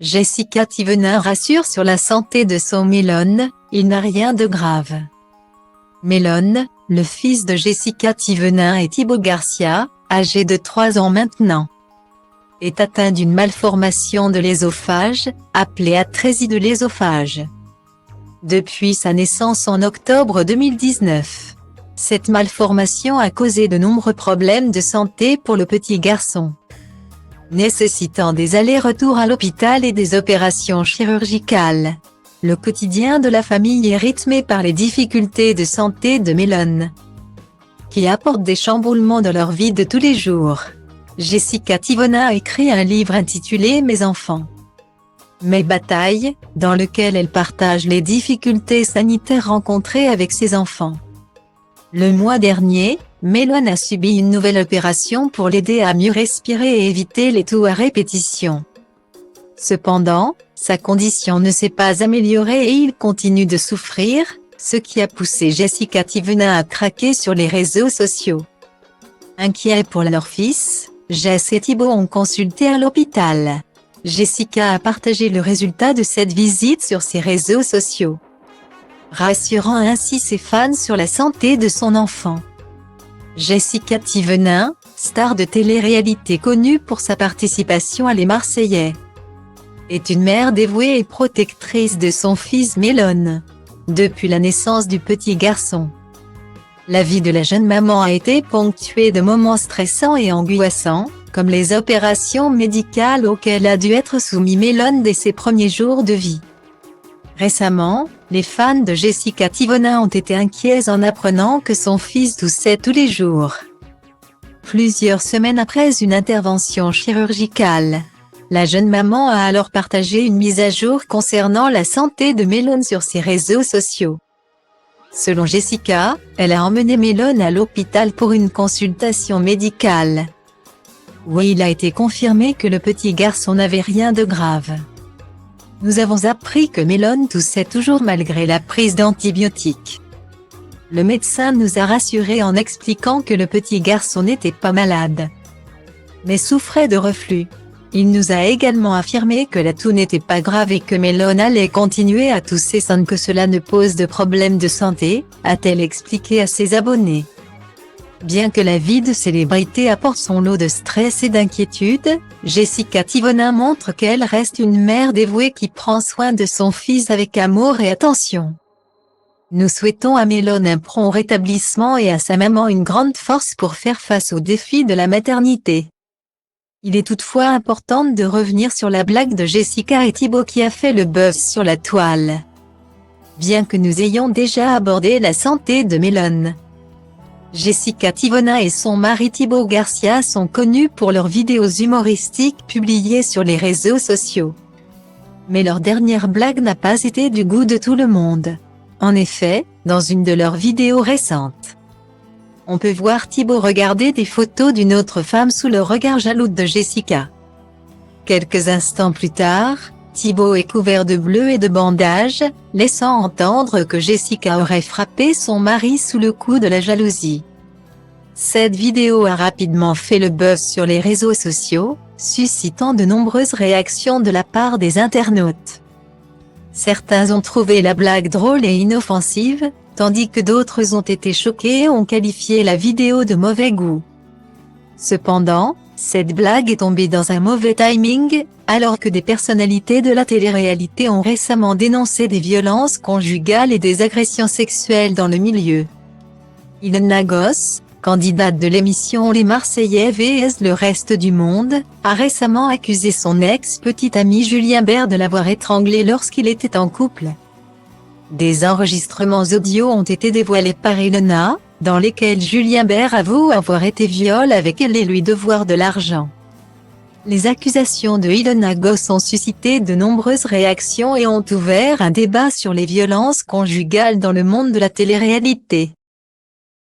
Jessica Thivenin rassure sur la santé de son Mélone, il n'a rien de grave. Mélone, le fils de Jessica Thivenin et Thibaut Garcia, âgé de 3 ans maintenant, est atteint d'une malformation de l'ésophage, appelée atrésie de l'ésophage. Depuis sa naissance en octobre 2019, cette malformation a causé de nombreux problèmes de santé pour le petit garçon, nécessitant des allers-retours à l'hôpital et des opérations chirurgicales. Le quotidien de la famille est rythmé par les difficultés de santé de Mélone, qui apportent des chamboulements dans leur vie de tous les jours. Jessica Thivenin a écrit un livre intitulé « Mes enfants, mes batailles », dans lequel elle partage les difficultés sanitaires rencontrées avec ses enfants. Le mois dernier, Mélone a subi une nouvelle opération pour l'aider à mieux respirer et éviter les toux à répétition. Cependant, sa condition ne s'est pas améliorée et il continue de souffrir, ce qui a poussé Jessica Thivenin à craquer sur les réseaux sociaux. Inquiets pour leur fils, Jess et Thibaut ont consulté à l'hôpital. Jessica a partagé le résultat de cette visite sur ses réseaux sociaux, rassurant ainsi ses fans sur la santé de son enfant. Jessica Thivenin, star de télé-réalité connue pour sa participation à Les Marseillais, est une mère dévouée et protectrice de son fils Mélone. Depuis la naissance du petit garçon, la vie de la jeune maman a été ponctuée de moments stressants et angoissants, comme les opérations médicales auxquelles a dû être soumis Mélone dès ses premiers jours de vie. Récemment, les fans de Jessica Thivenin ont été inquiets en apprenant que son fils toussait tous les jours. Plusieurs semaines après une intervention chirurgicale, la jeune maman a alors partagé une mise à jour concernant la santé de Mélone sur ses réseaux sociaux. Selon Jessica, elle a emmené Mélone à l'hôpital pour une consultation médicale, où il a été confirmé que le petit garçon n'avait rien de grave. Nous avons appris que Mélone toussait toujours malgré la prise d'antibiotiques. Le médecin nous a rassurés en expliquant que le petit garçon n'était pas malade, mais souffrait de reflux. Il nous a également affirmé que la toux n'était pas grave et que Mélone allait continuer à tousser sans que cela ne pose de problème de santé, a-t-elle expliqué à ses abonnés. Bien que la vie de célébrité apporte son lot de stress et d'inquiétude, Jessica Thivenin montre qu'elle reste une mère dévouée qui prend soin de son fils avec amour et attention. Nous souhaitons à Mélone un prompt rétablissement et à sa maman une grande force pour faire face aux défis de la maternité. Il est toutefois important de revenir sur la blague de Jessica et Thibaut qui a fait le buzz sur la toile. Bien que nous ayons déjà abordé la santé de Mélone, Jessica Thivenin et son mari Thibaut Garcia sont connus pour leurs vidéos humoristiques publiées sur les réseaux sociaux. Mais leur dernière blague n'a pas été du goût de tout le monde. En effet, dans une de leurs vidéos récentes, on peut voir Thibaut regarder des photos d'une autre femme sous le regard jaloux de Jessica. Quelques instants plus tard, Thibaut est couvert de bleu et de bandages, laissant entendre que Jessica aurait frappé son mari sous le coup de la jalousie. Cette vidéo a rapidement fait le buzz sur les réseaux sociaux, suscitant de nombreuses réactions de la part des internautes. Certains ont trouvé la blague drôle et inoffensive, tandis que d'autres ont été choqués et ont qualifié la vidéo de mauvais goût. Cependant, cette blague est tombée dans un mauvais timing, alors que des personnalités de la télé-réalité ont récemment dénoncé des violences conjugales et des agressions sexuelles dans le milieu. Ilona Goss, candidate de l'émission Les Marseillais vs le reste du monde, a récemment accusé son ex-petit ami Julien Bert de l'avoir étranglé lorsqu'il était en couple. Des enregistrements audio ont été dévoilés par Ilona, dans lesquels Julien Bert avoue avoir été violent avec elle et lui devoir de l'argent. Les accusations de Ilona Goss ont suscité de nombreuses réactions et ont ouvert un débat sur les violences conjugales dans le monde de la télé-réalité.